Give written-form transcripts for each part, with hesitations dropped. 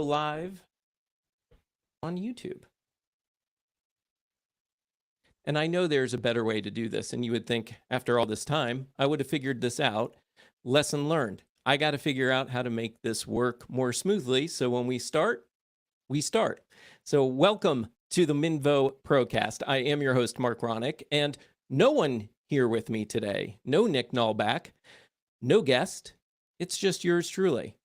live on YouTube. And I know there's a better way to do this. And you would think after all this time, I would have figured this out. Lesson learned. I got to figure out how to make this work more smoothly. So when we start, we start. So welcome to the Minvo ProCast. I am your host, Marc Ronick, and no one here with me today. No Nick Nallback, no guest. It's just yours truly.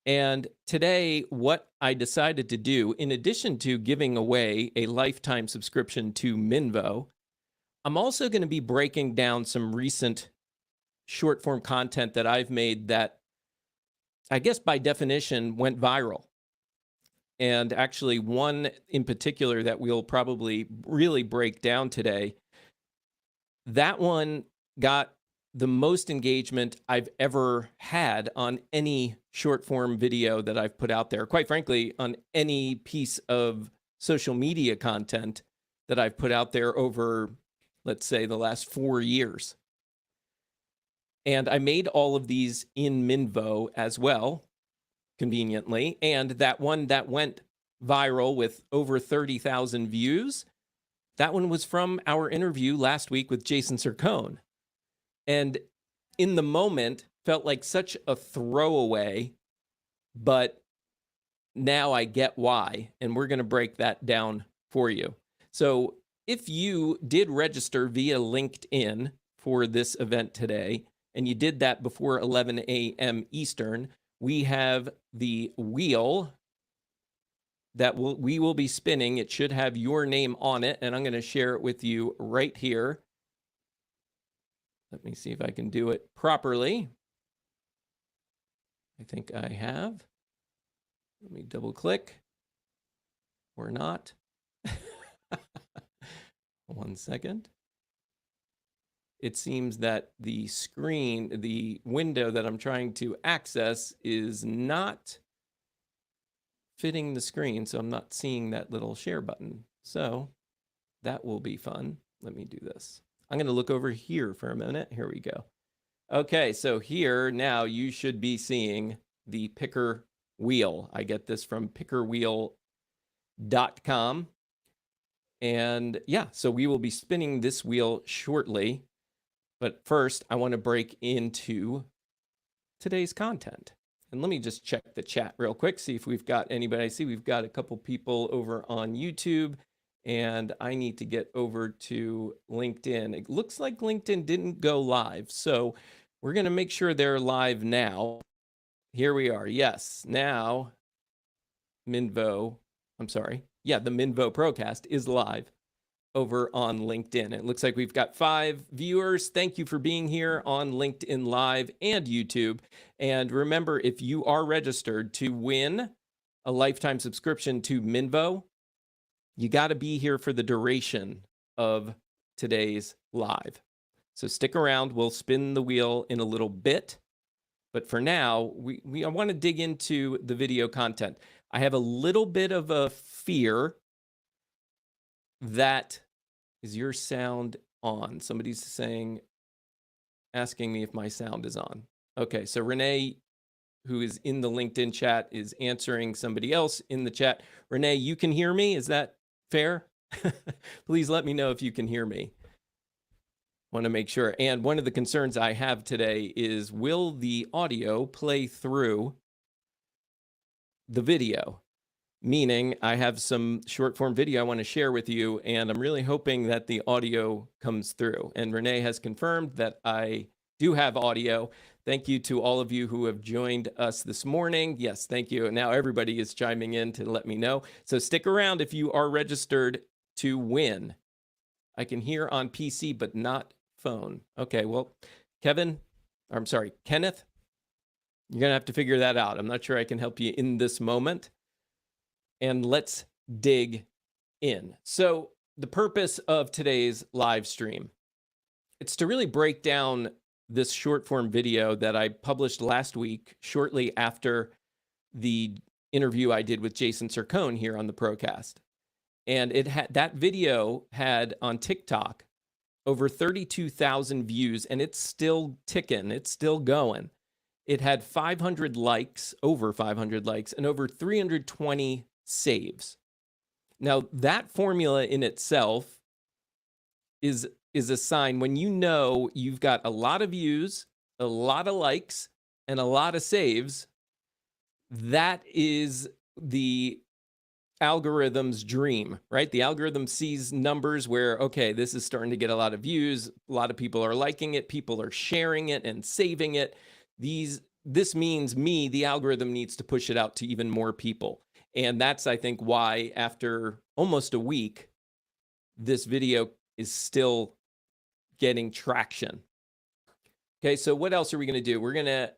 And today, what I decided to do, in addition to giving away a lifetime subscription to Minvo, I'm also going to be breaking down some recent short form content that I've made that, I guess by definition, went viral. And actually one in particular that we'll probably really break down today, that one got the most engagement I've ever had on any short form video that I've put out there. Quite frankly, on any piece of social media content that I've put out there over, let's say, the last 4 years. And I made all of these in Minvo as well, conveniently. And that one that went viral with over 30,000 views, that one was from our interview last week with Jason Sircone. And in the moment, felt like such a throwaway, but now I get why. And we're going to break that down for you. So if you did register via LinkedIn for this event today, and you did that before 11 a.m. Eastern, we have the wheel that we will be spinning. It should have your name on it, and I'm going to share it with you right here. Let me see if I can do it properly. I think I have. Let me double click or not. 1 second. It seems that the screen, the window that I'm trying to access is not fitting the screen, so I'm not seeing that little share button. So that will be fun. Let me do this. I'm going to look over here for a minute. Here we go. Okay, so here now you should be seeing the picker wheel. I get this from pickerwheel.com. And yeah, so we will be spinning this wheel shortly. But first, I want to break into today's content. And let me just check the chat real quick, see if we've got anybody. I see we've got a couple people over on YouTube, and I need to get over to LinkedIn. It looks like LinkedIn didn't go live, so we're going to make sure they're live now. Here we are. Yes, now the Minvo ProCast is live over on LinkedIn. It looks like we've got 5 viewers. Thank you for being here on LinkedIn Live and YouTube. And remember, if you are registered to win a lifetime subscription to Minvo, you got to be here for the duration of today's live. So stick around. We'll spin the wheel in a little bit. But for now, I want to dig into the video content. I have a little bit of a fear that is your sound on. Somebody's asking me if my sound is on. Okay, so Renee, who is in the LinkedIn chat, is answering somebody else in the chat. Renee, you can hear me? Is that fair? Please let me know if you can hear me. Want to make sure. And one of the concerns I have today is, will the audio play through the video? Meaning I have some short form video I want to share with you, and I'm really hoping that the audio comes through. And Renee has confirmed that I do have audio. Thank you to all of you who have joined us this morning. Yes, thank you. And now everybody is chiming in to let me know. So stick around if you are registered to win. I can hear on PC, but not phone. Okay, well, Kenneth, you're going to have to figure that out. I'm not sure I can help you in this moment. And let's dig in. So the purpose of today's live stream, it's to really break down this short form video that I published last week, shortly after the interview I did with Jason Sircone here on the ProCast. And that video had on TikTok over 32,000 views, and it's still ticking. It's still going. it had 500 likes, over 500 likes, and over 320 saves. Now, that formula in itself is a sign when you know you've got a lot of views, a lot of likes, and a lot of saves. That is the algorithm's dream, right? The algorithm sees numbers where, okay, this is starting to get a lot of views. A lot of people are liking it. People are sharing it and saving it. This means the algorithm needs to push it out to even more people. And that's, I think, why after almost a week, this video is still getting traction. Okay, so what else are we going to do?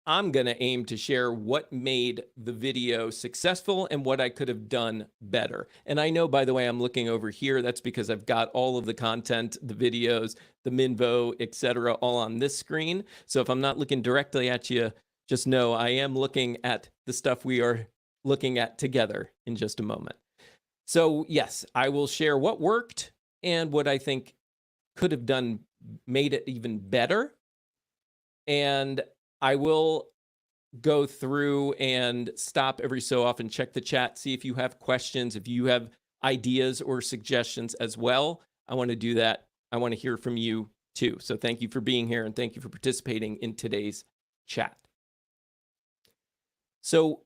I'm going to aim to share what made the video successful and what I could have done better. And I know, by the way, I'm looking over here. That's because I've got all of the content, the videos, the Minvo, etc., all on this screen. So if I'm not looking directly at you, just know I am looking at the stuff we are looking at together in just a moment. So yes, I will share what worked and what I think could have made it even better. And I will go through and stop every so often, check the chat, see if you have questions, if you have ideas or suggestions as well. I want to do that. I want to hear from you too. So thank you for being here and thank you for participating in today's chat. So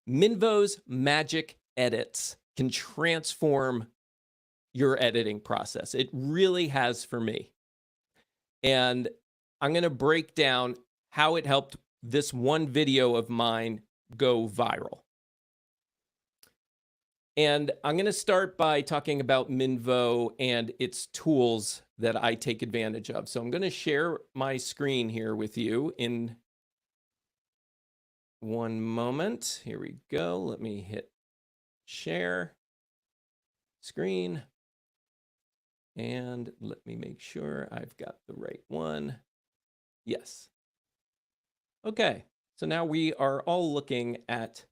Minvo's magic edits can transform your editing process. It really has for me. And I'm going to break down how it helped this one video of mine go viral. And I'm going to start by talking about Minvo and its tools that I take advantage of. So I'm going to share my screen here with you in one moment. Here we go. Let me hit share screen. And let me make sure I've got the right one. Yes. Okay, so now we are all looking at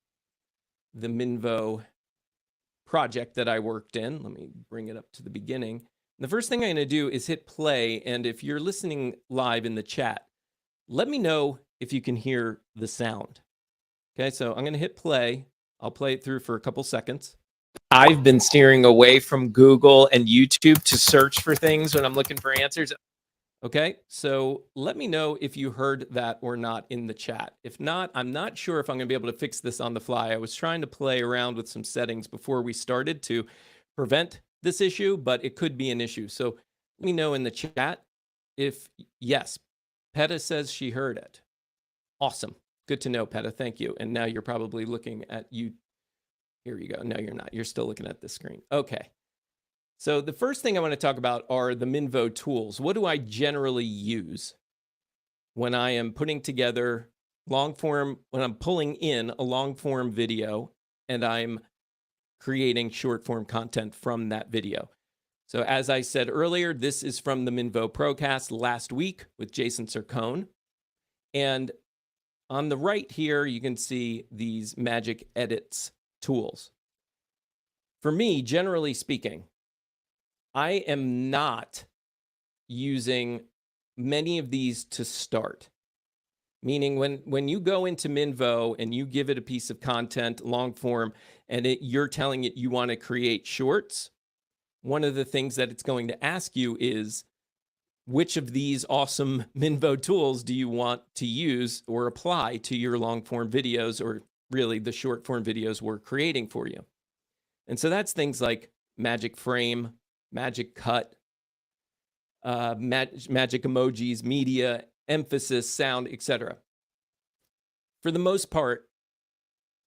the Minvo project that I worked in. Let me bring it up to the beginning. The first thing I'm going to do is hit play. And if you're listening live in the chat, let me know if you can hear the sound. Okay, so I'm going to hit play. I'll play it through for a couple seconds. I've been steering away from Google and YouTube to search for things when I'm looking for answers. Okay, so let me know if you heard that or not in the chat. If not, I'm not sure if I'm going to be able to fix this on the fly. I was trying to play around with some settings before we started to prevent this issue, but it could be an issue. So let me know in the chat if yes. Peta says she heard it. Awesome. Good to know, Peta. Thank you. And now you're probably looking at you. Here you go. No, you're not. You're still looking at the screen. Okay. So the first thing I want to talk about are the Minvo tools. What do I generally use when I am putting together long form, when I'm pulling in a long form video and I'm creating short form content from that video? So as I said earlier, this is from the Minvo ProCast last week with Jason Sircone. And on the right here, you can see these magic edits tools. For me, generally speaking, I am not using many of these to start. Meaning when you go into Minvo and you give it a piece of content, long form, and you're telling it you want to create shorts, one of the things that it's going to ask you is, which of these awesome Minvo tools do you want to use or apply to your long form videos, or really the short form videos we're creating for you? And so that's things like Magic Frame, Magic Cut, magic emojis, media, emphasis, sound, etc. For the most part,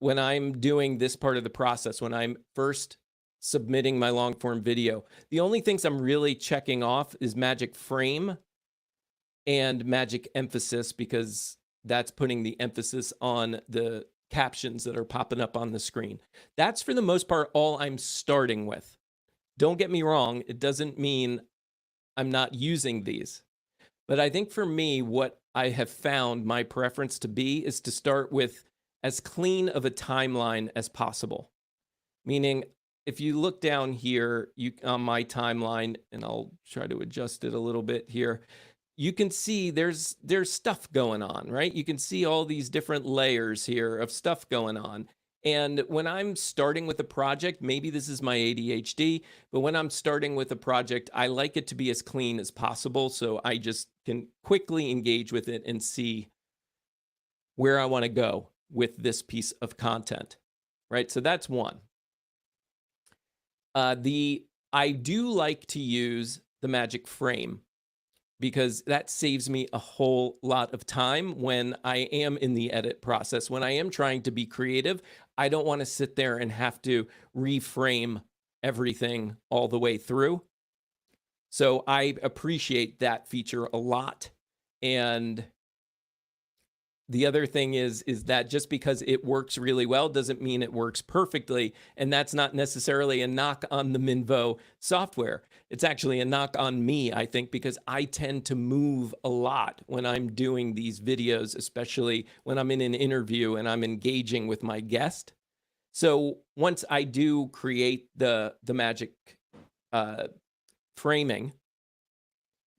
when I'm doing this part of the process, when I'm first submitting my long form video, the only things I'm really checking off is Magic Frame and Magic Emphasis, because that's putting the emphasis on the captions that are popping up on the screen. That's for the most part all I'm starting with. Don't get me wrong, it doesn't mean I'm not using these. But I think for me, what I have found my preference to be is to start with as clean of a timeline as possible. Meaning, if you look down here on my timeline, and I'll try to adjust it a little bit here, you can see there's stuff going on, right? You can see all these different layers here of stuff going on. And when I'm starting with a project, maybe this is my ADHD, but when I'm starting with a project, I like it to be as clean as possible so I just can quickly engage with it and see where I want to go with this piece of content, right? So that's one. I do like to use the magic frame because that saves me a whole lot of time when I am in the edit process. When I am trying to be creative, I don't want to sit there and have to reframe everything all the way through. So I appreciate that feature a lot. And the other thing is that just because it works really well doesn't mean it works perfectly. And that's not necessarily a knock on the Minvo software. It's actually a knock on me, I think, because I tend to move a lot when I'm doing these videos, especially when I'm in an interview and I'm engaging with my guest. So once I do create the magic framing,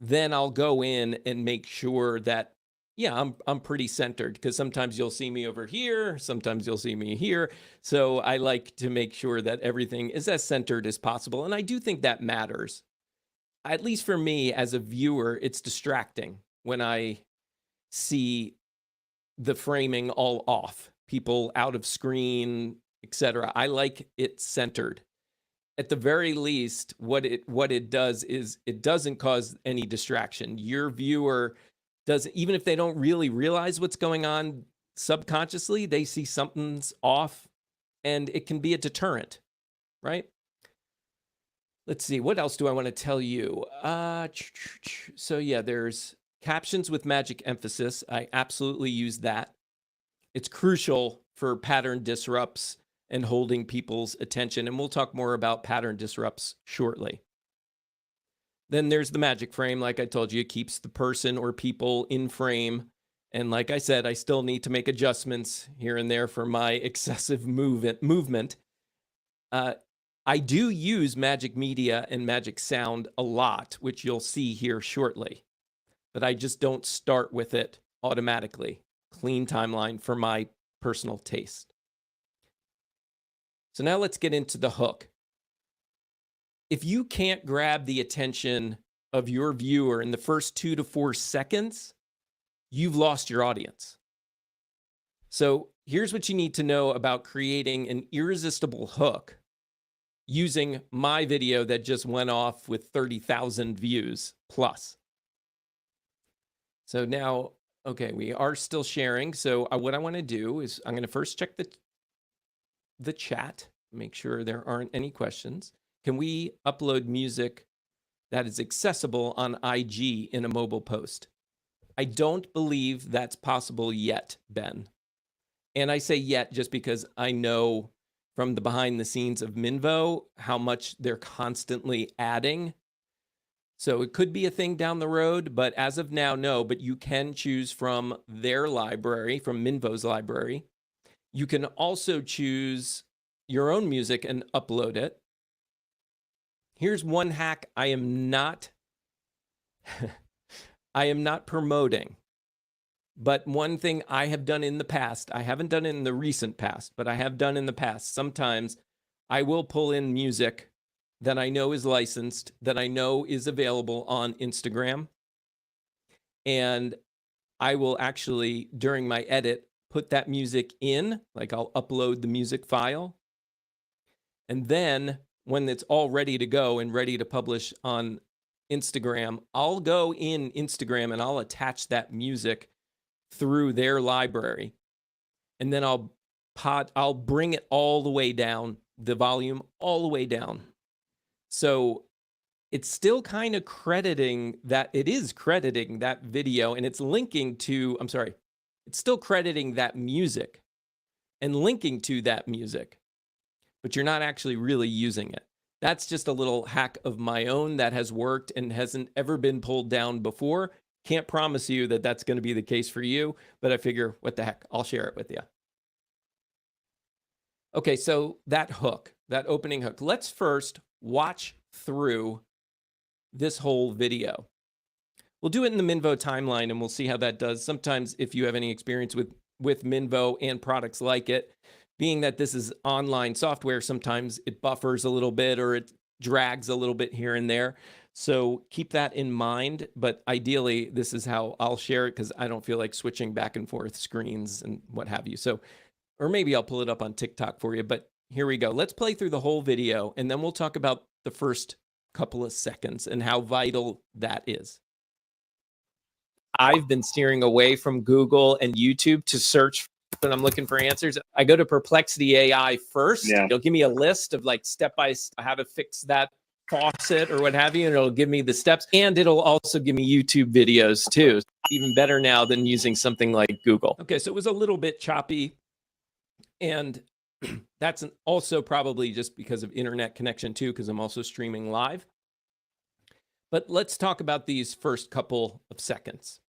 then I'll go in and make sure that, yeah, I'm pretty centered, because sometimes you'll see me over here, sometimes you'll see me here. So I like to make sure that everything is as centered as possible. And I do think that matters. At least for me as a viewer, it's distracting when I see the framing all off, people out of screen, etc. I like it centered. At the very least, what it does is it doesn't cause any distraction. Your viewer does, even if they don't really realize what's going on subconsciously, they see something's off, and it can be a deterrent, right? Let's see, what else do I want to tell you? So yeah, there's captions with magic emphasis. I absolutely use that. It's crucial for pattern disrupts and holding people's attention. And we'll talk more about pattern disrupts shortly. Then there's the magic frame. Like I told you, it keeps the person or people in frame. And like I said, I still need to make adjustments here and there for my excessive movement. I do use magic media and magic sound a lot, which you'll see here shortly. But I just don't start with it automatically. Clean timeline for my personal taste. So now let's get into the hook. If you can't grab the attention of your viewer in the first 2 to 4 seconds, you've lost your audience. So here's what you need to know about creating an irresistible hook using my video that just went off with 30,000 views plus. So now, okay, we are still sharing. So what I want to do is I'm going to first check the chat, make sure there aren't any questions. Can we upload music that is accessible on IG in a mobile post? I don't believe that's possible yet, Ben. And I say yet just because I know from the behind the scenes of Minvo how much they're constantly adding. So it could be a thing down the road, but as of now, no. But you can choose from their library, from Minvo's library. You can also choose your own music and upload it. Here's one hack I am not promoting. But one thing I have done in the past, I haven't done it in the recent past, but I have done in the past. Sometimes I will pull in music that I know is licensed, that I know is available on Instagram. And I will actually, during my edit, put that music in, like I'll upload the music file. And then when it's all ready to go and ready to publish on Instagram, I'll go in Instagram and I'll attach that music through their library. And then I'll bring it all the way down, the volume all the way down. So it's still kind of crediting that, it is crediting that video, and it's linking to, it's still crediting that music and linking to that music, but you're not actually really using it. That's just a little hack of my own that has worked and hasn't ever been pulled down before. Can't promise you that that's going to be the case for you, but I figure, what the heck, I'll share it with you. Okay, so that hook, that opening hook. Let's first watch through this whole video. We'll do it in the Minvo timeline and we'll see how that does. Sometimes if you have any experience with Minvo and products like it, being that this is online software, sometimes it buffers a little bit or it drags a little bit here and there. So keep that in mind. But ideally, this is how I'll share it because I don't feel like switching back and forth screens and what have you. So, or maybe I'll pull it up on TikTok for you. But here we go. Let's play through the whole video and then we'll talk about the first couple of seconds and how vital that is. I've been steering away from Google and YouTube to search when I'm looking for answers. I go to Perplexity AI first. Yeah. It'll give me a list of like step by step how to fix that faucet or what have you, and it'll give me the steps, and it'll also give me YouTube videos too. Even better now than using something like Google. Okay, so it was a little bit choppy, and that's also probably just because of internet connection too, because I'm also streaming live. But let's talk about these first couple of seconds.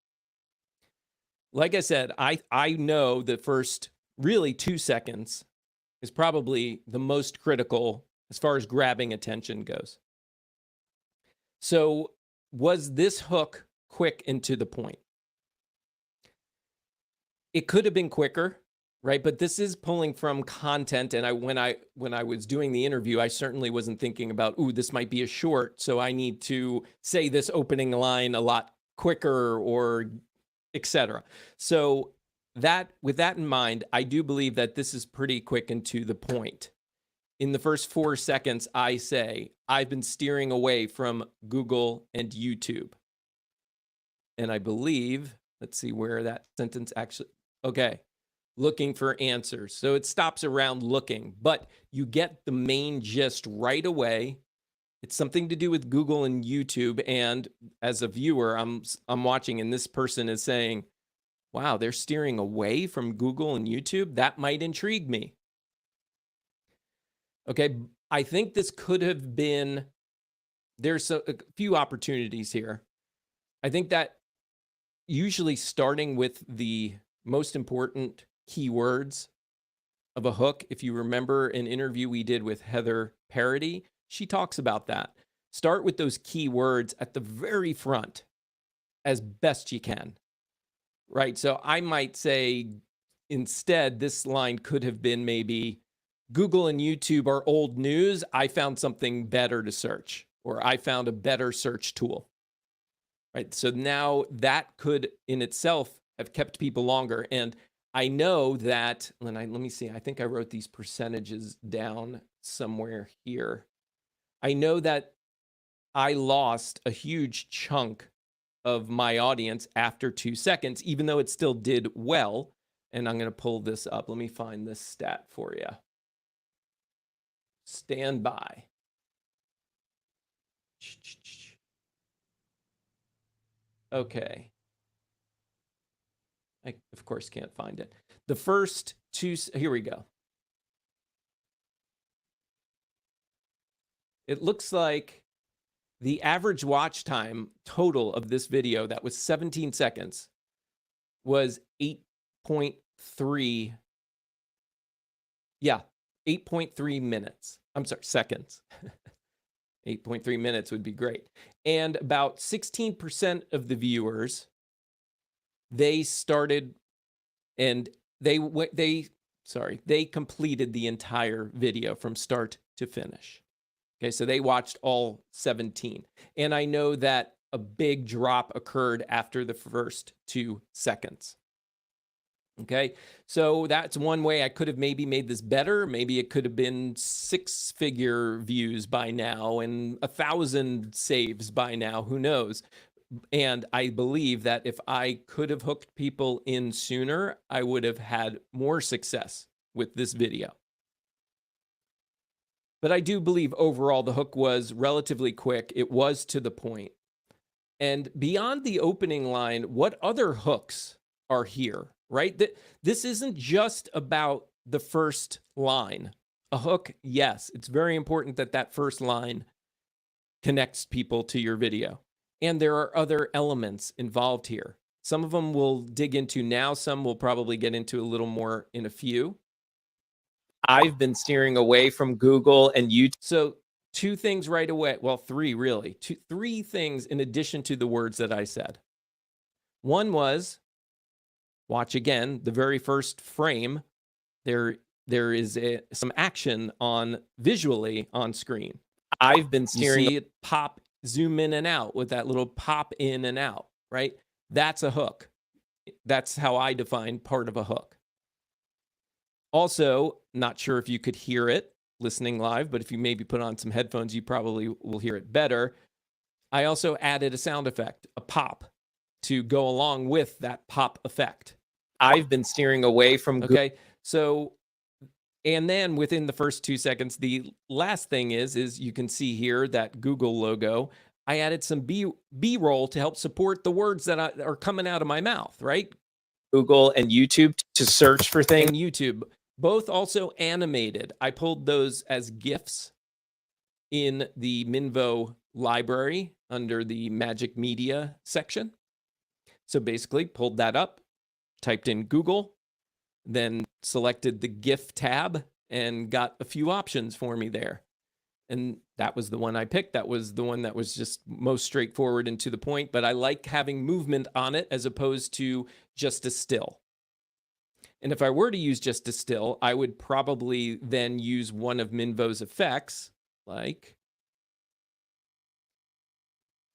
Like I said, I know the first really 2 seconds is probably the most critical as far as grabbing attention goes. So was this hook quick and to the point? It could have been quicker, right? But this is pulling from content. And when I was doing the interview, I certainly wasn't thinking about, ooh, this might be a short, so I need to say this opening line a lot quicker or etc. So with that in mind, I do believe that this is pretty quick and to the point. In the first 4 seconds, I say, I've been steering away from Google and YouTube. And I believe, let's see where that sentence actually, okay, looking for answers. So it stops around looking, but you get the main gist right away. It's something to do with Google and YouTube. And as a viewer, I'm watching and this person is saying, wow, they're steering away from Google and YouTube. That might intrigue me. Okay, I think this could have been, there's a few opportunities here. I think that usually starting with the most important keywords of a hook, if you remember an interview we did with Heather Parody, she talks about that. Start with those keywords at the very front as best you can, right? So I might say instead, this line could have been maybe, Google and YouTube are old news. I found something better to search, or I found a better search tool, right? So now that could in itself have kept people longer. And I know that, let me see, I think I wrote these percentages down somewhere here. I know that I lost a huge chunk of my audience after 2 seconds, even though it still did well. And I'm going to pull this up. Let me find this stat for you. Stand by. Okay. I, of course, can't find it. The first 2, here we go. It looks like the average watch time total of this video that was 17 seconds was 8.3. Yeah, 8.3 minutes. I'm sorry, seconds. 8.3 minutes would be great. And about 16% of the viewers, they started and they completed the entire video from start to finish. Okay, so they watched all 17. And I know that a big drop occurred after the first 2 seconds. Okay, so that's one way I could have maybe made this better. Maybe it could have been 6-figure views by now and 1,000 saves by now, who knows? And I believe that if I could have hooked people in sooner, I would have had more success with this video. But I do believe overall the hook was relatively quick. It was to the point. And beyond the opening line, what other hooks are here, right? This isn't just about the first line. A hook, yes, it's very important that that first line connects people to your video. And there are other elements involved here. Some of them we'll dig into now. Some we'll probably get into a little more in a few. I've been steering away from Google and YouTube. So 2 things right away. Well, 3 really. 3 things in addition to the words that I said. One was, watch again, the very first frame, there is some action on visually on screen. I've been You steering. see it pop, zoom in and out with that little pop in and out, right? That's a hook. That's how I define part of a hook. Also, not sure if you could hear it listening live, but if you maybe put on some headphones, you probably will hear it better. I also added a sound effect, a pop, to go along with that pop effect. I've been steering away from Google. Okay, so, and then within the first 2 seconds, the last thing is you can see here that Google logo. I added some B-roll to help support the words that are coming out of my mouth, right? Google and YouTube to search for things. And YouTube, both also animated. I pulled those as GIFs in the Minvo library under the Magic Media section. So basically pulled that up, typed in Google, then selected the GIF tab and got a few options for me there. And that was the one I picked. That was the one that was just most straightforward and to the point, but I like having movement on it as opposed to just a still. And if I were to use just a still, I would probably then use one of Minvo's effects, like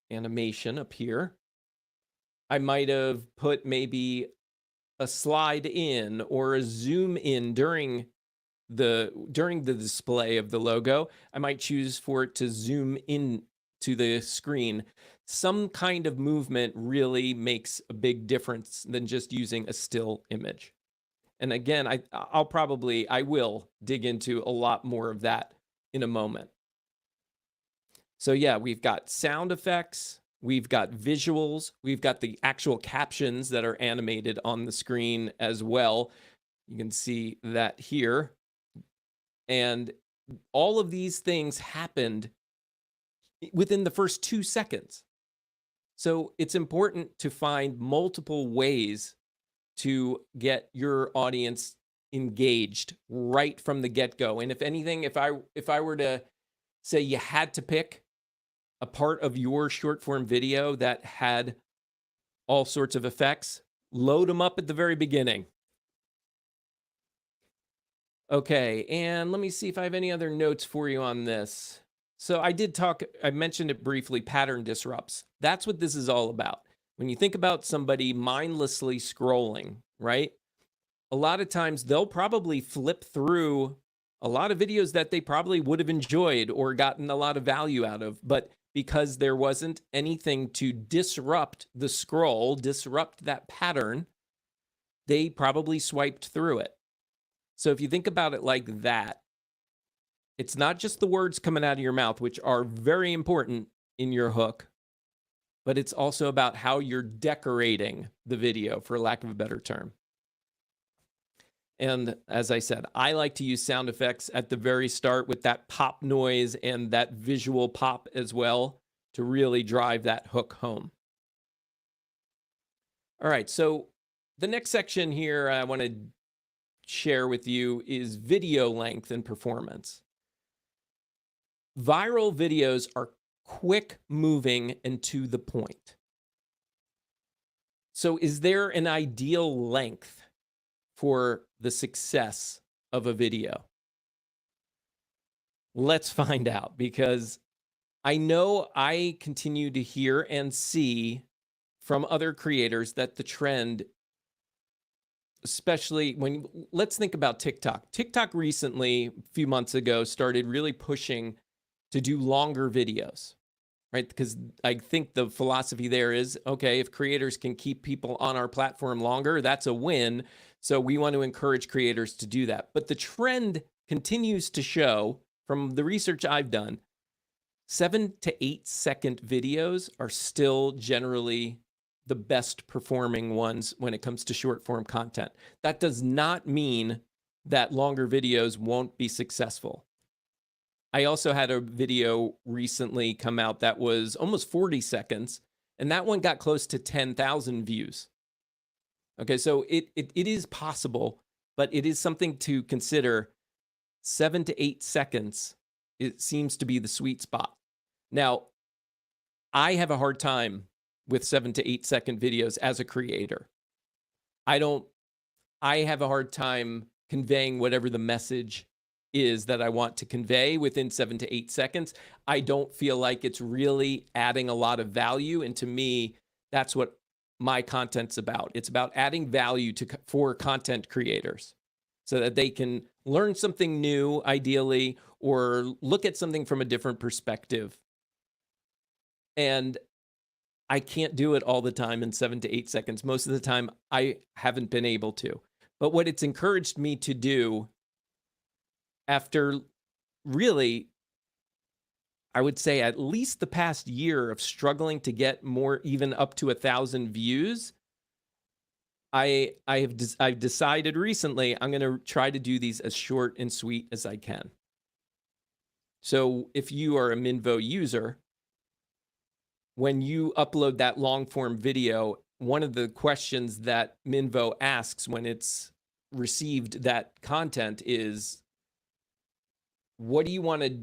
animation up here. I might have put maybe a slide in or a zoom in during the display of the logo. I might choose for it to zoom in to the screen. Some kind of movement really makes a big difference than just using a still image. And again, I will dig into a lot more of that in a moment. So yeah, we've got sound effects, we've got visuals, we've got the actual captions that are animated on the screen as well. You can see that here. And all of these things happened within the first 2 seconds. So it's important to find multiple ways to get your audience engaged right from the get-go. And if anything, if I were to say you had to pick a part of your short form video that had all sorts of effects, load them up at the very beginning. Okay, and let me see if I have any other notes for you on this. So I mentioned it briefly, pattern disrupts. That's what this is all about. When you think about somebody mindlessly scrolling, right? A lot of times they'll probably flip through a lot of videos that they probably would have enjoyed or gotten a lot of value out of, but because there wasn't anything to disrupt the scroll, disrupt that pattern, they probably swiped through it. So if you think about it like that, it's not just the words coming out of your mouth, which are very important in your hook, but it's also about how you're decorating the video, for lack of a better term. And as I said, I like to use sound effects at the very start with that pop noise and that visual pop as well to really drive that hook home. All right, so the next section here I want to share with you is video length and performance. Viral videos are quick moving and to the point. So is there an ideal length for the success of a video? Let's find out, because I know I continue to hear and see from other creators that the trend, especially let's think about TikTok. TikTok recently, a few months ago, started really pushing to do longer videos, right? Because I think the philosophy there is, okay, if creators can keep people on our platform longer, that's a win. So we want to encourage creators to do that. But the trend continues to show, from the research I've done, 7 to 8 second videos are still generally the best performing ones when it comes to short form content. That does not mean that longer videos won't be successful. I also had a video recently come out that was almost 40 seconds, and that one got close to 10,000 views. Okay, so it is possible, but it is something to consider. 7 to 8 seconds, it seems to be the sweet spot. Now, I have a hard time with 7 to 8 second videos as a creator. I have a hard time conveying whatever the message is that I want to convey within 7 to 8 seconds. I don't feel like it's really adding a lot of value. And to me, that's what my content's about. It's about adding value for content creators so that they can learn something new, ideally, or look at something from a different perspective. And I can't do it all the time in 7 to 8 seconds. Most of the time, I haven't been able to. But what it's encouraged me to do after really, I would say at least the past year of struggling to get more, even up to 1,000 views, I've decided recently I'm going to try to do these as short and sweet as I can. So if you are a Minvo user, when you upload that long form video, one of the questions that Minvo asks when it's received that content is, what do you want to,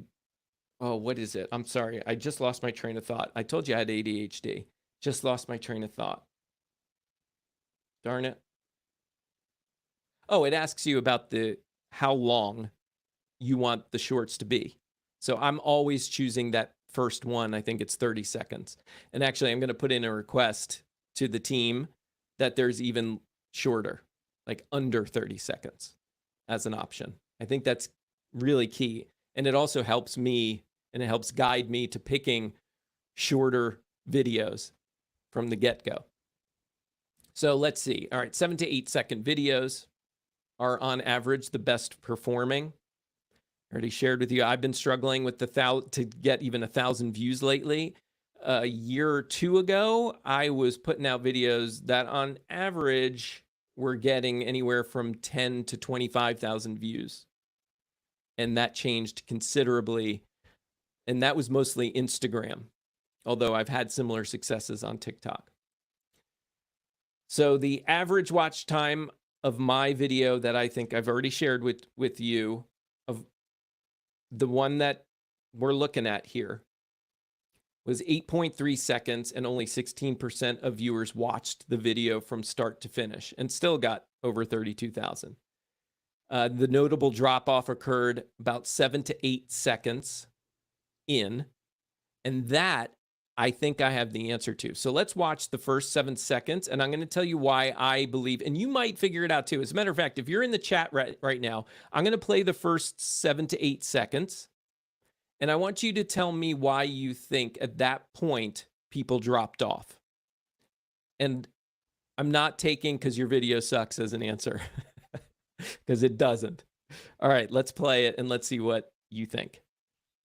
oh, what is it? I'm sorry. I just lost my train of thought. I told you I had ADHD. Just lost my train of thought. Darn it. Oh, it asks you about how long you want the shorts to be. So I'm always choosing that first one. I think it's 30 seconds. And actually, I'm going to put in a request to the team that there's even shorter, like under 30 seconds as an option. I think that's really key. And it also helps me, and it helps guide me to picking shorter videos from the get-go. So let's see. All right, 7 to 8 second videos are on average the best performing. I already shared with you, I've been struggling with to get even 1,000 views lately. A year or two ago, I was putting out videos that on average were getting anywhere from 10 to 25,000 views. And that changed considerably. And that was mostly Instagram, although I've had similar successes on TikTok. So the average watch time of my video that I think I've already shared with you, of the one that we're looking at here, was 8.3 seconds, and only 16% of viewers watched the video from start to finish, and still got over 32,000. The notable drop-off occurred about 7 to 8 seconds in, and that I think I have the answer to. So let's watch the first 7 seconds, and I'm going to tell you why I believe, and you might figure it out too. As a matter of fact, if you're in the chat right now, I'm going to play the first 7 to 8 seconds, and I want you to tell me why you think at that point people dropped off. And I'm not taking because your video sucks as an answer, because it doesn't. All right, let's play it, and let's see what you think.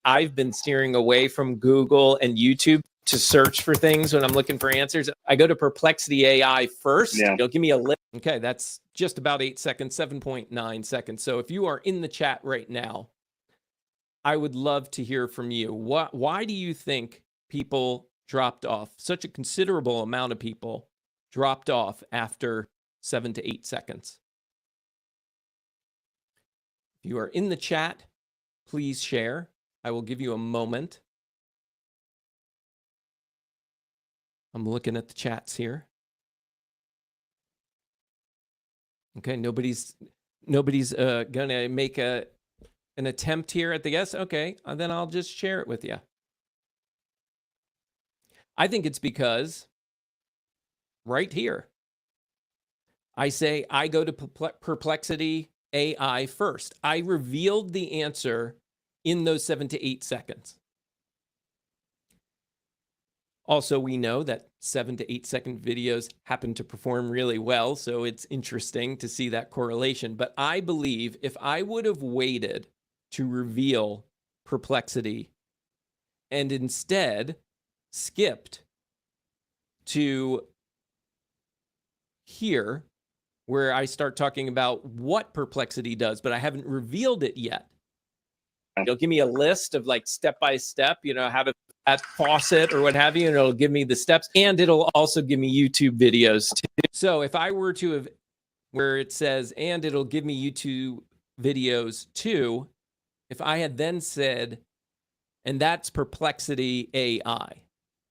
I've been steering away from Google and YouTube to search for things when I'm looking for answers. I go to Perplexity AI first. Yeah. It'll give me a list. Okay, that's just about 8 seconds, 7.9 seconds. So if you are in the chat right now, I would love to hear from you. Why do you think people dropped off? Such a considerable amount of people dropped off after 7 to 8 seconds. If you are in the chat, please share. I will give you a moment. I'm looking at the chats here. Okay, nobody's gonna make an attempt here at the guess. Okay, then I'll just share it with you. I think it's because right here, I say I go to Perplexity AI first. I revealed the answer in those 7 to 8 seconds. Also, we know that 7 to 8 second videos happen to perform really well, so it's interesting to see that correlation. But I believe if I would have waited to reveal Perplexity and instead skipped to here, where I start talking about what Perplexity does, but I haven't revealed it yet. It'll give me a list of like step by step, how to at faucet or what have you, and it'll give me the steps, and it'll also give me YouTube videos too. So if I were to have, where it says, and it'll give me YouTube videos too, if I had then said, and that's Perplexity AI,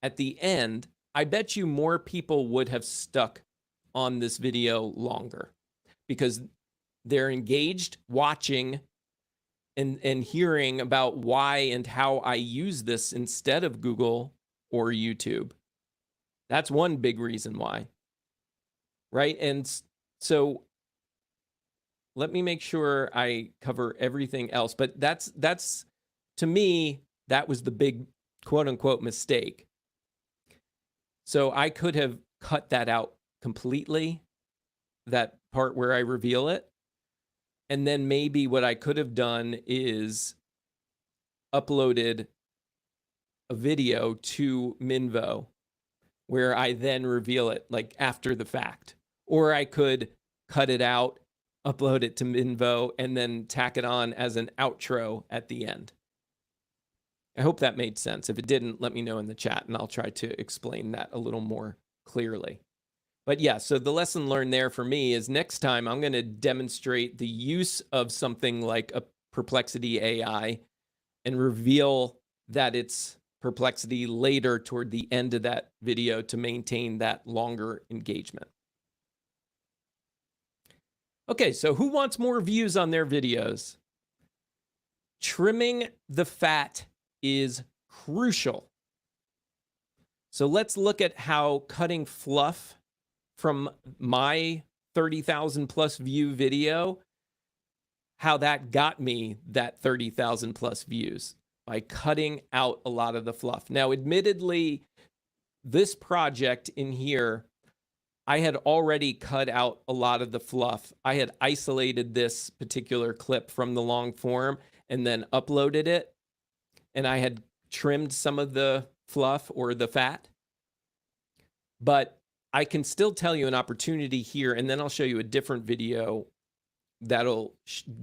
at the end, I bet you more people would have stuck on this video longer because they're engaged watching and hearing about why and how I use this instead of Google or YouTube. That's one big reason why. Right? And so let me make sure I cover everything else. But that's to me, that was the big quote unquote mistake. So I could have cut that out completely, that part where I reveal it. And then maybe what I could have done is uploaded a video to Minvo where I then reveal it like after the fact. Or I could cut it out, upload it to Minvo, and then tack it on as an outro at the end. I hope that made sense. If it didn't, let me know in the chat and I'll try to explain that a little more clearly. But yeah, so the lesson learned there for me is next time I'm going to demonstrate the use of something like a Perplexity AI and reveal that it's Perplexity later toward the end of that video to maintain that longer engagement. Okay, so who wants more views on their videos? Trimming the fat is crucial. So let's look at how cutting fluff from my 30,000 plus view video, how that got me that 30,000 plus views by cutting out a lot of the fluff. Now, admittedly, this project in here, I had already cut out a lot of the fluff. I had isolated this particular clip from the long form and then uploaded it. And I had trimmed some of the fluff or the fat. But I can still tell you an opportunity here, and then I'll show you a different video that'll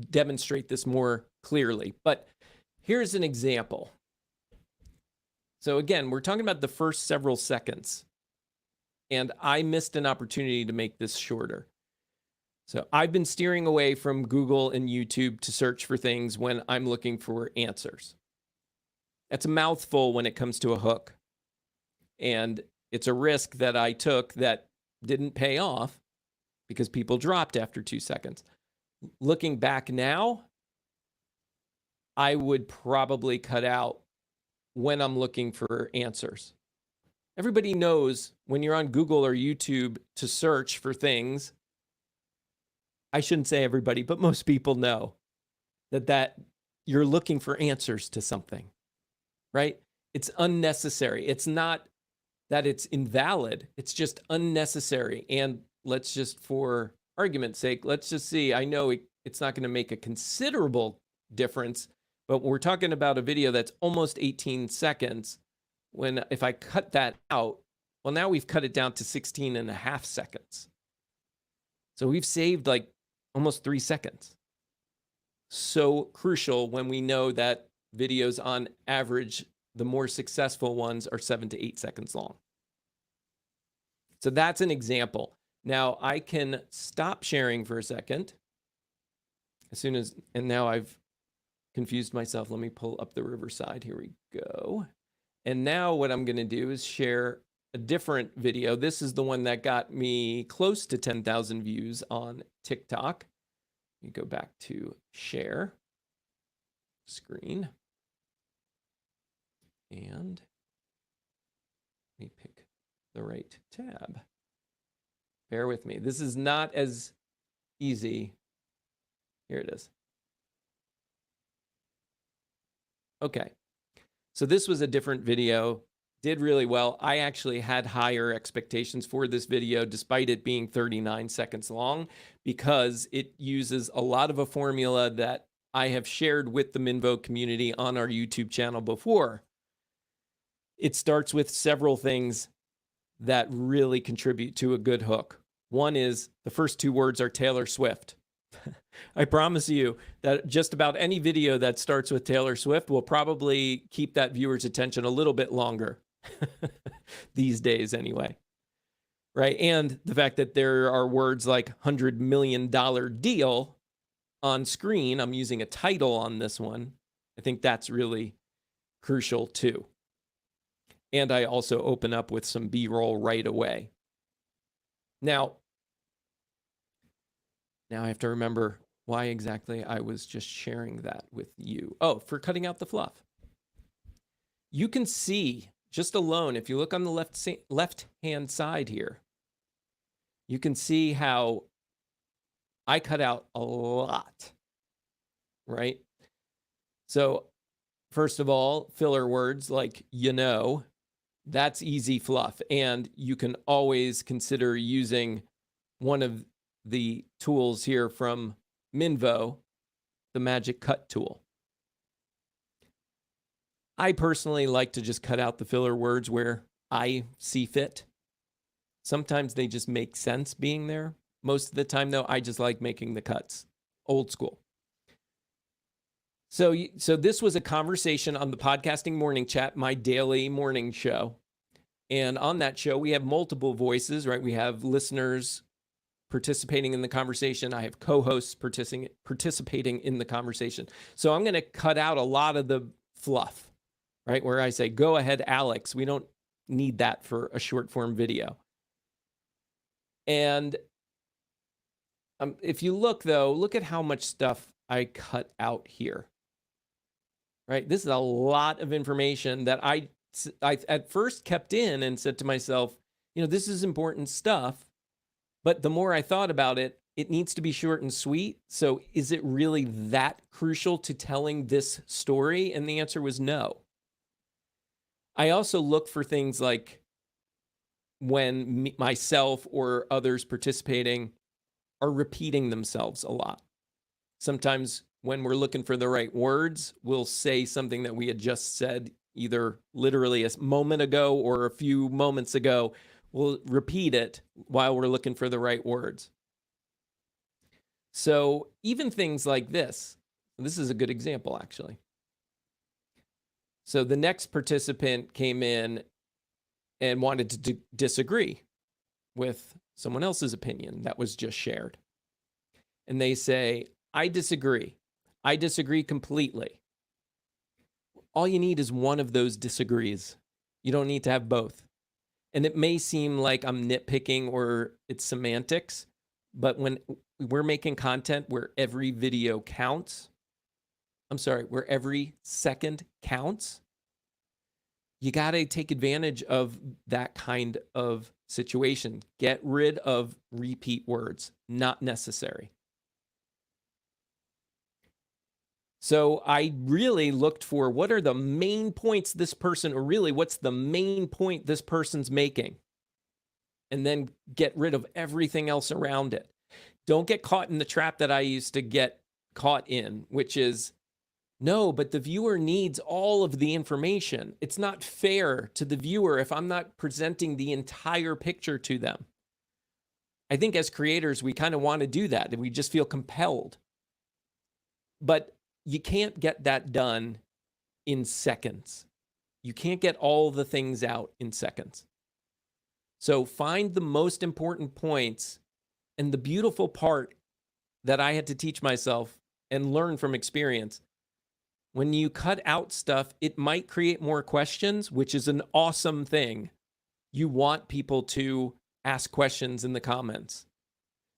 demonstrate this more clearly. But here's an example. So again, we're talking about the first several seconds. And I missed an opportunity to make this shorter. So I've been steering away from Google and YouTube to search for things when I'm looking for answers. That's a mouthful when it comes to a hook. And it's a risk that I took that didn't pay off because people dropped after 2 seconds. Looking back now, I would probably cut out when I'm looking for answers. Everybody knows when you're on Google or YouTube to search for things, I shouldn't say everybody, but most people know that you're looking for answers to something, right? It's unnecessary. It's not that it's invalid. It's just unnecessary. And let's just, for argument's sake, let's just see. I know it's not going to make a considerable difference, but we're talking about a video that's almost 18 seconds. If I cut that out, well, now we've cut it down to 16 and a half seconds. So we've saved like almost 3 seconds. So crucial when we know that videos on average, the more successful ones are 7 to 8 seconds long. So that's an example. Now I can stop sharing for a second. And now I've confused myself. Let me pull up the Riverside. Here we go. And now what I'm going to do is share a different video. This is the one that got me close to 10,000 views on TikTok. Let me go back to share screen. And let me pick the right tab. Bear with me. This is not as easy. Here it is. Okay. So this was a different video. Did really well. I actually had higher expectations for this video, despite it being 39 seconds long, because it uses a lot of a formula that I have shared with the Minvo community on our YouTube channel before. It starts with several things that really contribute to a good hook. One is the first 2 words are Taylor Swift. I promise you that just about any video that starts with Taylor Swift will probably keep that viewer's attention a little bit longer these days anyway, right? And the fact that there are words like $100 million deal on screen, I'm using a title on this one. I think that's really crucial too. And I also open up with some B-roll right away. Now I have to remember why exactly I was just sharing that with you. Oh, for cutting out the fluff. You can see just alone, if you look on the left-hand side here, you can see how I cut out a lot, right? So first of all, filler words like, that's easy fluff. And you can always consider using one of the tools here from Minvo, the magic cut tool. I personally like to just cut out the filler words where I see fit. Sometimes they just make sense being there. Most of the time, though, I just like making the cuts. Old school. So this was a conversation on the Podcasting Morning Chat, my daily morning show. And on that show, we have multiple voices, right? We have listeners participating in the conversation. I have co-hosts participating in the conversation. So I'm going to cut out a lot of the fluff, right? Where I say, go ahead, Alex. We don't need that for a short form video. And if you look, though, look at how much stuff I cut out here, right? This is a lot of information that I at first kept in and said to myself, this is important stuff. But the more I thought about it, it needs to be short and sweet. So is it really that crucial to telling this story? And the answer was no. I also look for things like when myself or others participating are repeating themselves a lot. Sometimes when we're looking for the right words, we'll say something that we had just said either literally a moment ago or a few moments ago. We'll repeat it while we're looking for the right words. So even things like this is a good example, actually. So the next participant came in and wanted to disagree with someone else's opinion that was just shared. And they say, I disagree. I disagree completely. All you need is one of those disagrees. You don't need to have both. And it may seem like I'm nitpicking or it's semantics, but when we're making content where every video counts, where every second counts, you got to take advantage of that kind of situation. Get rid of repeat words, not necessary. So I really looked for what are the main points this person, or really what's the main point this person's making, and then get rid of everything else around it. Don't get caught in the trap that I used to get caught in, which is, no, but the viewer needs all of the information. It's not fair to the viewer if I'm not presenting the entire picture to them. I think as creators, we kind of want to do that, and we just feel compelled. But you can't get that done in seconds. You can't get all the things out in seconds. So find the most important points. And the beautiful part that I had to teach myself and learn from experience, when you cut out stuff, it might create more questions, which is an awesome thing. You want people to ask questions in the comments.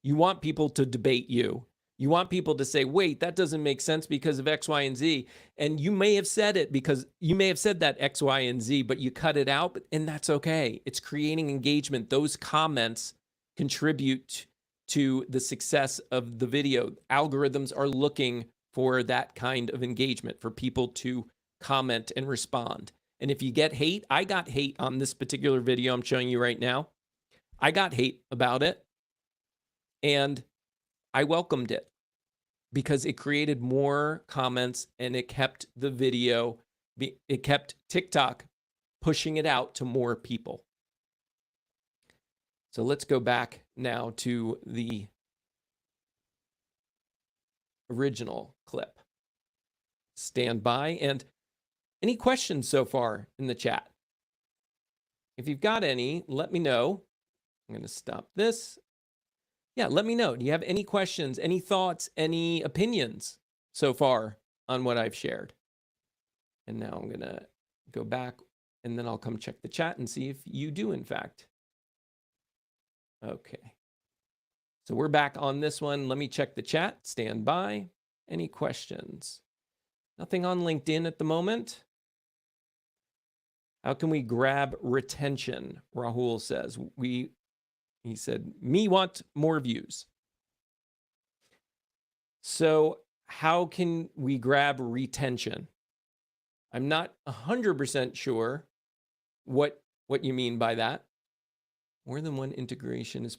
You want people to debate you. You want people to say, wait, that doesn't make sense because of X, Y, and Z. And you may have said it because you may have said that X, Y, and Z, but you cut it out, and that's okay. It's creating engagement. Those comments contribute to the success of the video. Algorithms are looking for that kind of engagement, for people to comment and respond. And if you get hate, I got hate on this particular video I'm showing you right now. I got hate about it, and I welcomed it because it created more comments and it kept the video, it kept TikTok pushing it out to more people. So let's go back now to the original clip. Stand by. And any questions so far in the chat? If you've got any, let me know. I'm going to stop this. Yeah, let me know. Do you have any questions, any thoughts, any opinions so far on what I've shared? And now I'm going to go back And then I'll come check the chat and see if you do, in fact. Okay. So we're back on this one. Let me check the chat. Stand by. Any questions? Nothing on LinkedIn at the moment. How can we grab retention? Rahul says. He said, me want more views. So how can we grab retention? I'm not 100% sure what you mean by that. More than one integration is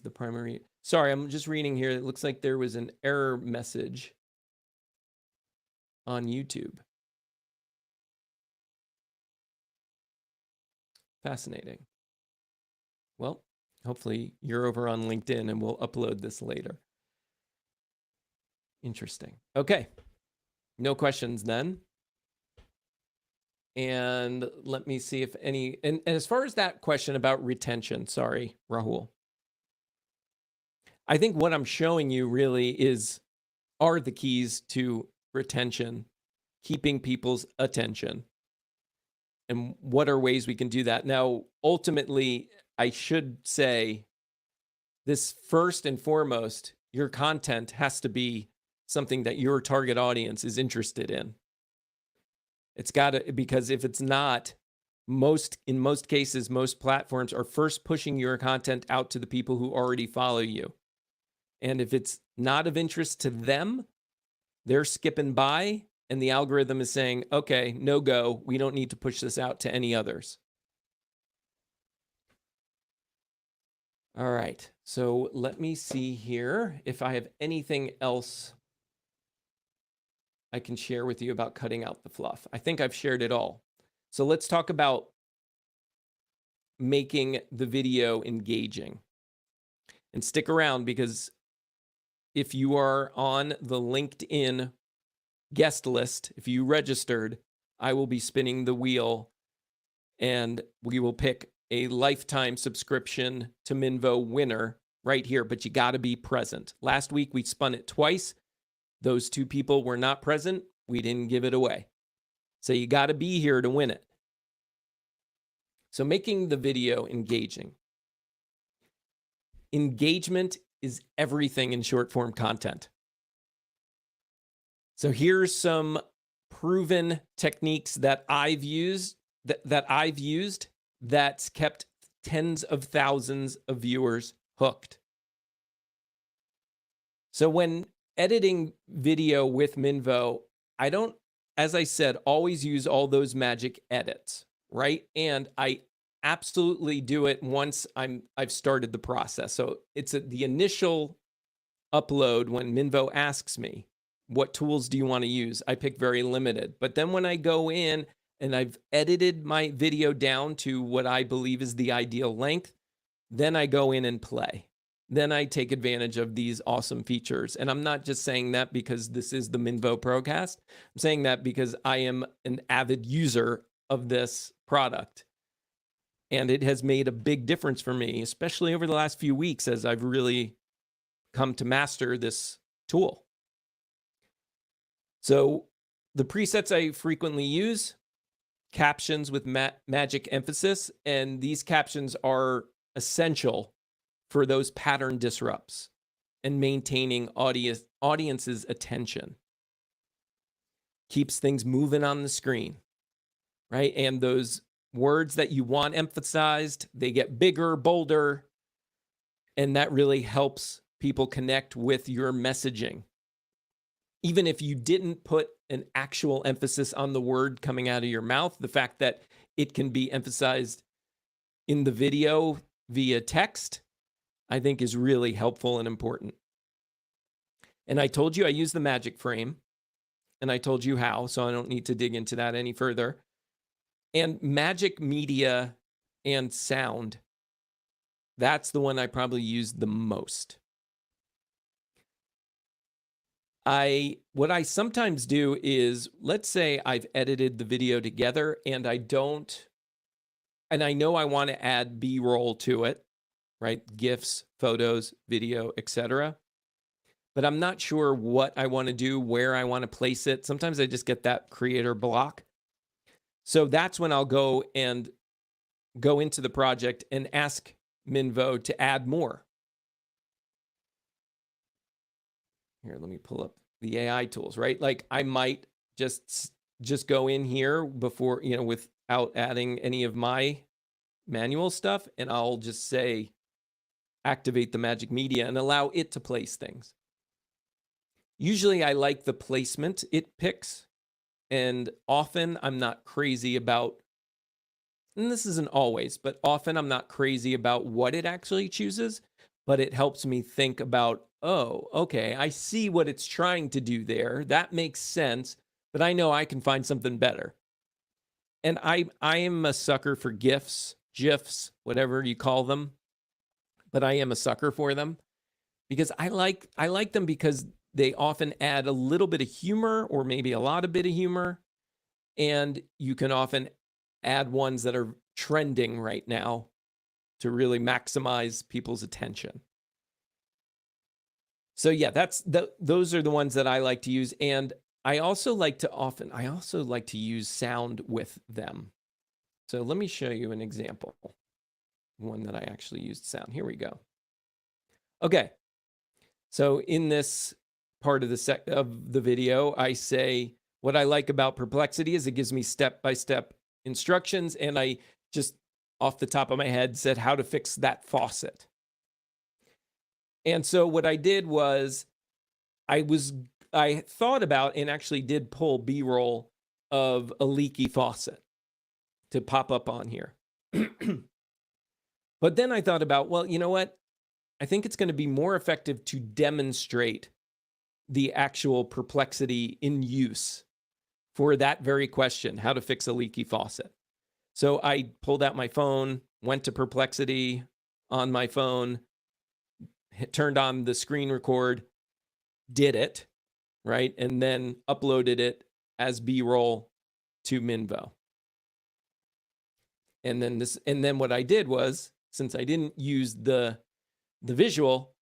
the primary. Sorry, I'm just reading here. It looks like there was an error message on YouTube. Fascinating. Well, hopefully you're over on LinkedIn and we'll upload this later. Interesting. Okay. No questions then. And let me see if any, and as far as that question about retention, sorry, Rahul. I think what I'm showing you really are the keys to retention, keeping people's attention. And what are ways we can do that? Now, ultimately, I should say this first and foremost, your content has to be something that your target audience is interested in. It's got to, because if it's not, in most cases, most platforms are first pushing your content out to the people who already follow you. And if it's not of interest to them, they're skipping by and the algorithm is saying, okay, no go. We don't need to push this out to any others. All right. So let me see here if I have anything else I can share with you about cutting out the fluff. I think I've shared it all. So let's talk about making the video engaging. And stick around, because if you are on the LinkedIn guest list, if you registered, I will be spinning the wheel and we will pick a lifetime subscription to Minvo winner right here, but you got to be present. Last week we spun it twice. Those two people were not present. We didn't give it away. So you got to be here to win it. So making the video engaging. Engagement is everything in short form content. So here's some proven techniques that I've used that's kept tens of thousands of viewers hooked. So when editing video with Minvo, I don't, as I said, always use all those magic edits, right? And I absolutely do it once I've started the process. So it's the initial upload when Minvo asks me, what tools do you want to use? I pick very limited. But then when I go in and I've edited my video down to what I believe is the ideal length, then I go in and play. Then I take advantage of these awesome features. And I'm not just saying that because this is the Minvo ProCast. I'm saying that because I am an avid user of this product. And it has made a big difference for me, especially over the last few weeks as I've really come to master this tool. So the presets I frequently use, captions with magic emphasis, and these captions are essential for those pattern disrupts and maintaining audience's attention. Keeps things moving on the screen, right? And those words that you want emphasized, they get bigger, bolder, and that really helps people connect with your messaging. Even if you didn't put an actual emphasis on the word coming out of your mouth, the fact that it can be emphasized in the video via text, I think is really helpful and important. And I told you I use the magic frame, and I told you how, so I don't need to dig into that any further. And magic media and sound, that's the one I probably use the most. What I sometimes do is, let's say I've edited the video together and I know I want to add B-roll to it, right? GIFs, photos, video, etc. But I'm not sure what I want to do, where I want to place it. Sometimes I just get that creator block. So that's when I'll go into the project and ask Minvo to add more. Here, let me pull up the AI tools, right? Like I might just go in here before, without adding any of my manual stuff, and I'll just say, activate the magic media and allow it to place things. Usually I like the placement it picks, and often I'm not crazy about, and this isn't always, but often I'm not crazy about what it actually chooses, but it helps me think about, oh, okay, I see what it's trying to do there. That makes sense, but I know I can find something better. And I am a sucker for GIFs, whatever you call them, but I am a sucker for them because I like them because they often add a little bit of humor or maybe a lot of bit of humor. And you can often add ones that are trending right now to really maximize people's attention. So yeah, those are the ones that I like to use. And I also like to use sound with them. So let me show you an example. One that I actually used sound. Here we go. Okay. So in this part of the video, I say what I like about Perplexity is it gives me step-by-step instructions, and I just off the top of my head said how to fix that faucet. And so what I did was I thought about and actually did pull B-roll of a leaky faucet to pop up on here. But then I thought about, well, you know what? I think it's going to be more effective to demonstrate the actual Perplexity in use for that very question, how to fix a leaky faucet. So I pulled out my phone, went to Perplexity on my phone, turned on the screen record, did it, right? And then uploaded it as B-roll to Minvo. And then what I did was, since I didn't use the visual,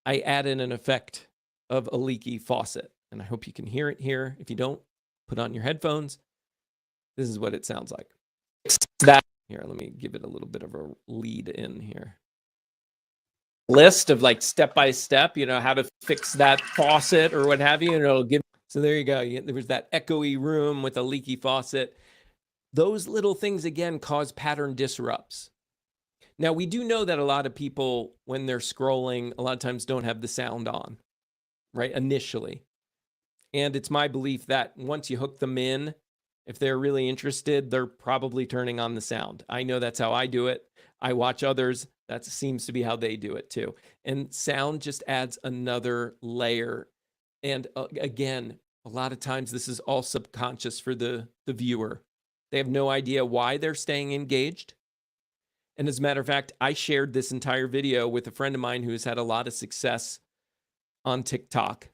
I added an effect of a leaky faucet. And I hope you can hear it here. If you don't, put on your headphones. This is what it sounds like. Here, let me give it a little bit of a lead in here. List of like step-by-step, how to fix that faucet or what have you. And it'll give. So there you go. There was that echoey room with a leaky faucet. Those little things, again, cause pattern disrupts. Now, we do know that a lot of people, when they're scrolling, a lot of times don't have the sound on, right, initially. And it's my belief that once you hook them in, if they're really interested, they're probably turning on the sound. I know that's how I do it. I watch others. That seems to be how they do it too. And sound just adds another layer. And again, a lot of times this is all subconscious for the viewer. They have no idea why they're staying engaged. And as a matter of fact, I shared this entire video with a friend of mine who's had a lot of success on TikTok,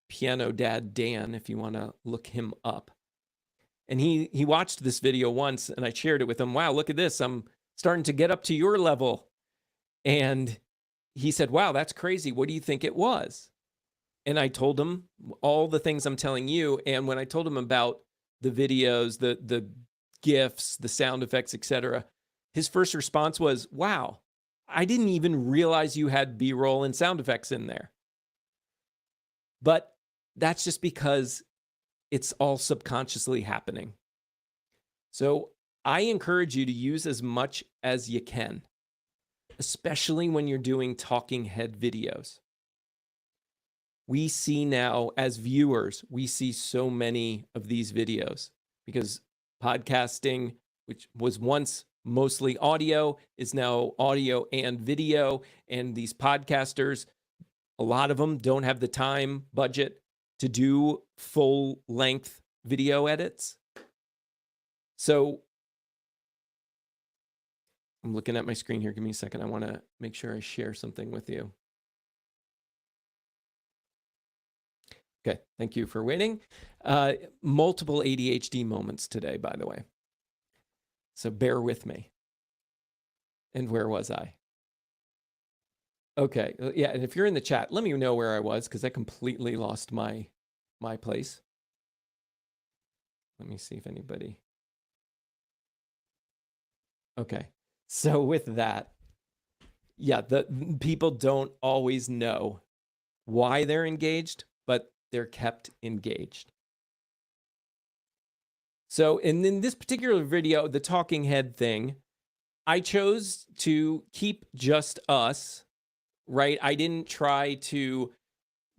Piano Dad Dan, if you want to look him up. And he watched this video once, and I shared it with him. Wow, look at this. I'm starting to get up to your level. And he said, wow, that's crazy. What do you think it was? And I told him all the things I'm telling you. And when I told him about the videos, the GIFs, the sound effects, etc., his first response was, wow, I didn't even realize you had B-roll and sound effects in there. But that's just because it's all subconsciously happening. So I encourage you to use as much as you can, especially when you're doing talking head videos. We see now, as viewers, we see so many of these videos because podcasting, which was once mostly audio, is now audio and video. And these podcasters, a lot of them don't have the time, budget to do full-length video edits. So I'm looking at my screen here. Give me a second. I want to make sure I share something with you. Okay, thank you for waiting. Multiple ADHD moments today, by the way. So bear with me. And where was I? Okay, yeah, and if you're in the chat, let me know where I was because I completely lost my place. Let me see if anybody. Okay. So with that, yeah, the people don't always know why they're engaged, but they're kept engaged. So in this particular video, the talking head thing, I chose to keep just us, right? I didn't try to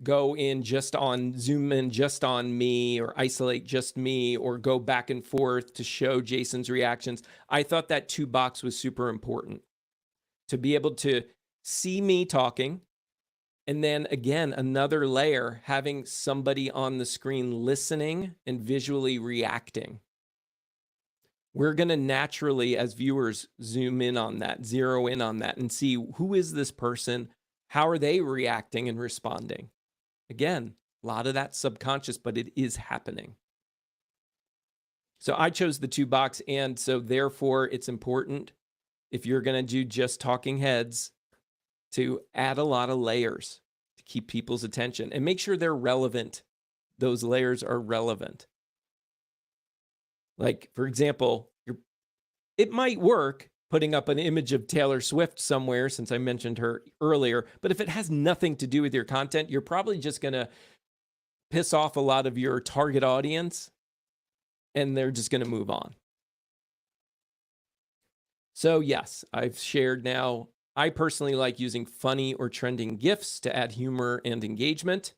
go in just on zoom in just on me or isolate just me or go back and forth to show Jason's reactions. I thought that 2 box was super important to be able to see me talking. And then again, another layer, having somebody on the screen listening and visually reacting. We're going to naturally, as viewers, zoom in on that, zero in on that, and see who is this person? How are they reacting and responding? Again, a lot of that subconscious, but it is happening. So I chose the 2 box, and so therefore it's important, if you're going to do just talking heads, to add a lot of layers to keep people's attention and make sure they're relevant. Those layers are relevant. Like, for example, it might work putting up an image of Taylor Swift somewhere, since I mentioned her earlier, but if it has nothing to do with your content, you're probably just going to piss off a lot of your target audience, and they're just going to move on. So yes, I've shared now, I personally like using funny or trending GIFs to add humor and engagement.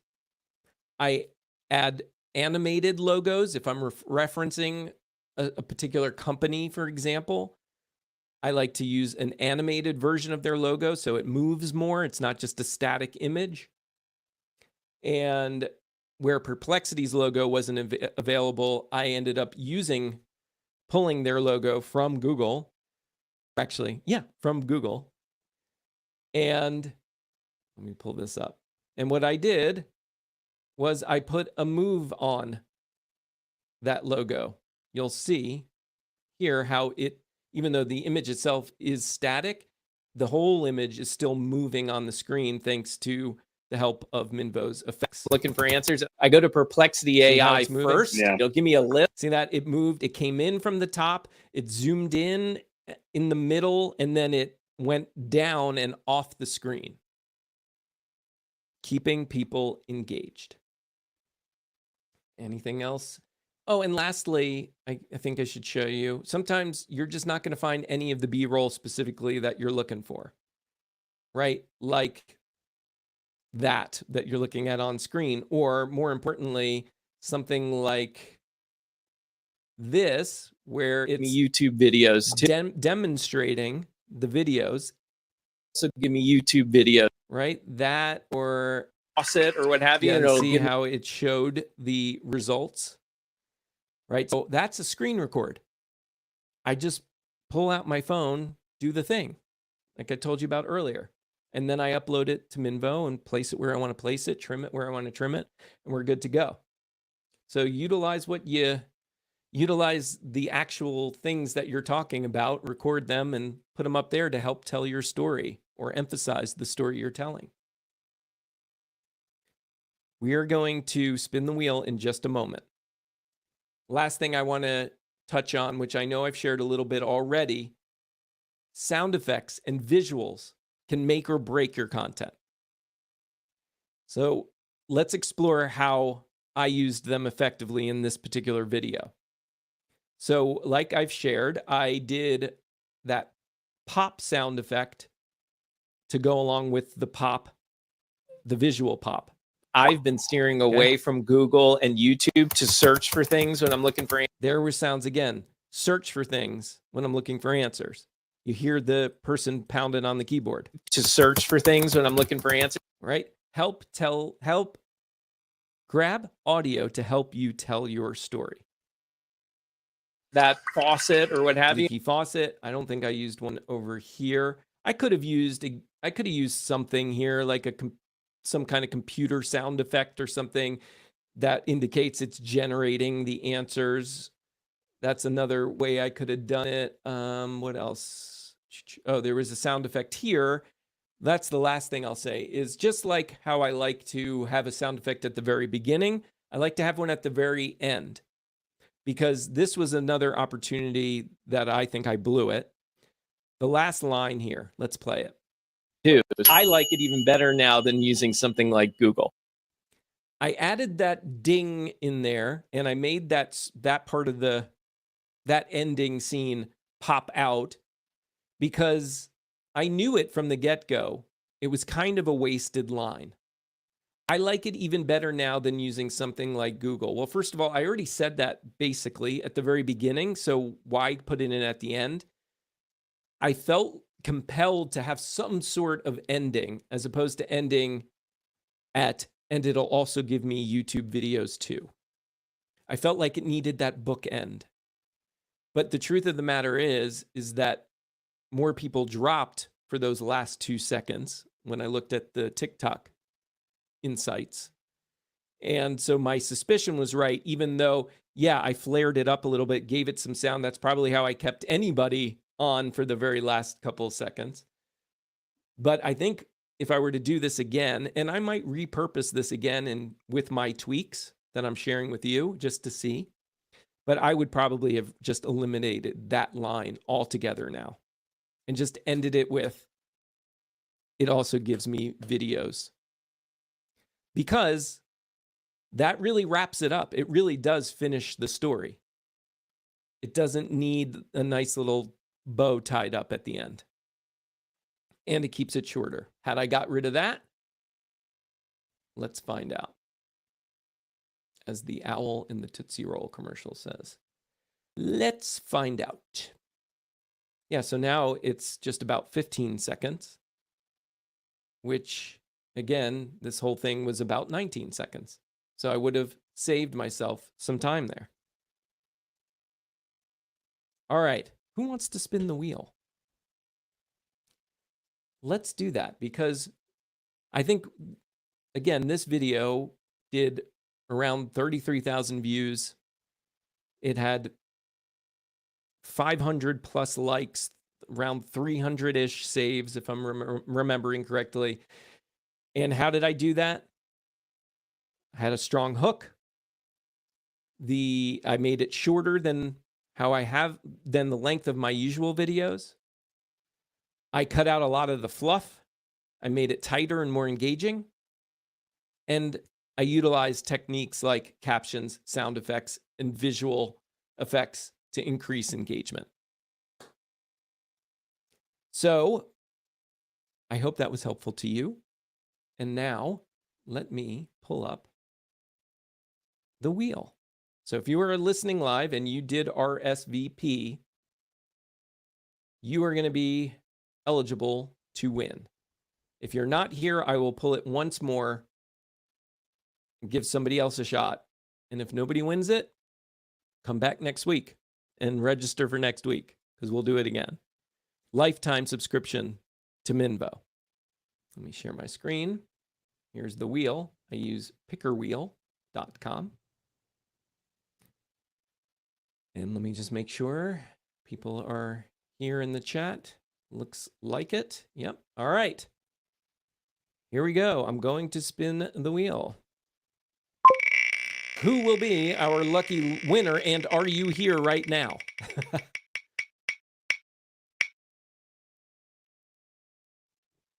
I add animated logos if I'm referencing a particular company, for example. I like to use an animated version of their logo so it moves more. It's not just a static image. And where Perplexity's logo wasn't available, I ended up pulling their logo from Google. Actually, yeah, from Google. And let me pull this up. And what I did was I put a move on that logo. You'll see here how it, even though the image itself is static, the whole image is still moving on the screen thanks to the help of Minvo's effects. Looking for answers. I go to Perplexity AI first. Yeah. It'll give me a list. See that? It moved. It came in from the top. It zoomed in the middle, and then it went down and off the screen, keeping people engaged. Anything else? Oh, and lastly, I think I should show you. Sometimes you're just not going to find any of the B-roll specifically that you're looking for, right? Like that you're looking at on screen, or more importantly, something like this, where it's YouTube videos too. demonstrating the videos. So give me YouTube videos, right? That, or pause it or what have you. yeah, And and it'll see give me how it showed the results, right? So that's a screen record. I just pull out my phone, do the thing, like I told you about earlier. And then I upload it to Minvo and place it where I want to place it, trim it where I want to trim it, and we're good to go. So utilize the actual things that you're talking about, record them, and put them up there to help tell your story or emphasize the story you're telling. We are going to spin the wheel in just a moment. Last thing I want to touch on, which I know I've shared a little bit already, sound effects and visuals can make or break your content. So let's explore how I used them effectively in this particular video. So like I've shared, I did that pop sound effect to go along with the pop, the visual pop. I've been steering away from Google and YouTube to search for things when I'm looking for. There were sounds again. Search for things when I'm looking for answers. You hear the person pounding on the keyboard. To search for things when I'm looking for answers. Right? Help grab audio to help you tell your story. That faucet or what have you. Leaky faucet. I don't think I used one over here. I could have used something here, like some kind of computer sound effect or something that indicates it's generating the answers. That's another way I could have done it. What else? Oh, there was a sound effect here. That's the last thing I'll say, is just like how I like to have a sound effect at the very beginning, I like to have one at the very end, because this was another opportunity that I think I blew it. The last line here. Let's play it. Too. I like it even better now than using something like Google. I added that ding in there, and I made that part of that ending scene pop out because I knew it from the get-go. It was kind of a wasted line. I like it even better now than using something like Google. Well, first of all, I already said that basically at the very beginning, so why put it in at the end? I felt compelled to have some sort of ending as opposed to ending at, and it'll also give me YouTube videos too. I felt like it needed that bookend. But the truth of the matter is that more people dropped for those last 2 seconds when I looked at the TikTok insights. And so my suspicion was right, even though, yeah, I flared it up a little bit, gave it some sound. That's probably how I kept anybody on for the very last couple of seconds. But I think if I were to do this again, and I might repurpose this again and with my tweaks that I'm sharing with you just to see, but I would probably have just eliminated that line altogether now and just ended it with, it also gives me videos. Because that really wraps it up. It really does finish the story. It doesn't need a nice little bow tied up at the end. And it keeps it shorter. Had I got rid of that? Let's find out. As the owl in the Tootsie Roll commercial says. Let's find out. Yeah, so now it's just about 15 seconds, which, again, this whole thing was about 19 seconds. So I would have saved myself some time there. All right, who wants to spin the wheel? Let's do that because I think, again, this video did around 33,000 views. It had 500 plus likes, around 300-ish saves, if I'm remembering correctly. And how did I do that? I had a strong hook. I made it shorter than than the length of my usual videos. I cut out a lot of the fluff. I made it tighter and more engaging. And I utilized techniques like captions, sound effects, and visual effects to increase engagement. So I hope that was helpful to you. And now let me pull up the wheel. So if you are listening live and you did RSVP, you are going to be eligible to win. If you're not here, I will pull it once more and give somebody else a shot. And if nobody wins it, come back next week and register for next week because we'll do it again. Lifetime subscription to Minvo. Let me share my screen. Here's the wheel. I use pickerwheel.com. And let me just make sure people are here in the chat. Looks like it. Yep. All right. Here we go. I'm going to spin the wheel. Who will be our lucky winner, and are you here right now?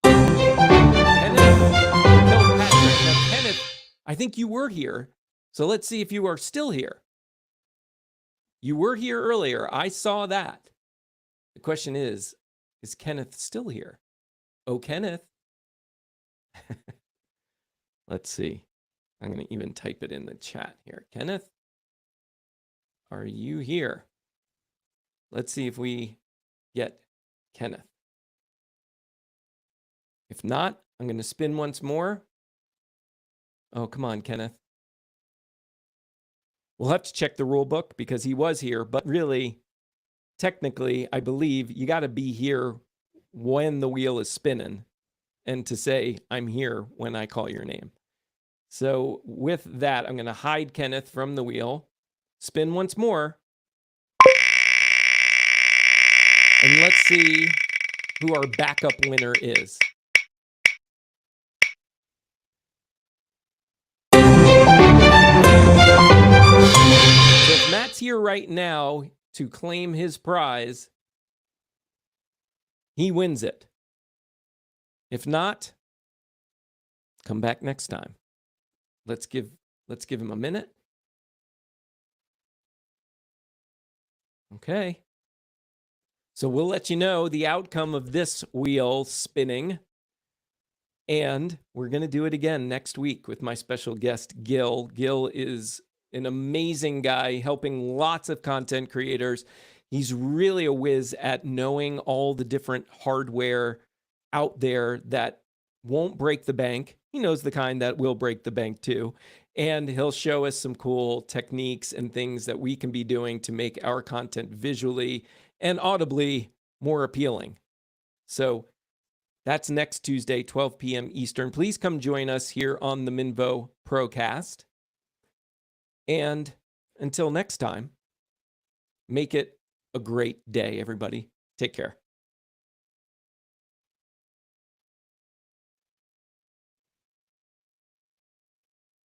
Kenneth, I think you were here. So let's see if you are still here. You were here earlier. I saw that. The question is Kenneth still here? Oh, Kenneth. Let's see. I'm going to even type it in the chat here. Kenneth, are you here? Let's see if we get Kenneth. If not, I'm going to spin once more. Oh, come on, Kenneth. We'll have to check the rule book because he was here, but really, technically, I believe you got to be here when the wheel is spinning and to say, I'm here when I call your name. So with that, I'm going to hide Kenneth from the wheel, spin once more, and let's see who our backup winner is. So if Matt's here right now to claim his prize, he wins it. If not, come back next time. Let's give him a minute. Okay. So we'll let you know the outcome of this wheel spinning. And we're going to do it again next week with my special guest, Gil. Gil is an amazing guy helping lots of content creators. He's really a whiz at knowing all the different hardware out there that won't break the bank. He knows the kind that will break the bank too. And he'll show us some cool techniques and things that we can be doing to make our content visually and audibly more appealing. So that's next Tuesday, 12 p.m. Eastern. Please come join us here on the Minvo ProCast. And until next time, make it a great day, everybody. Take care.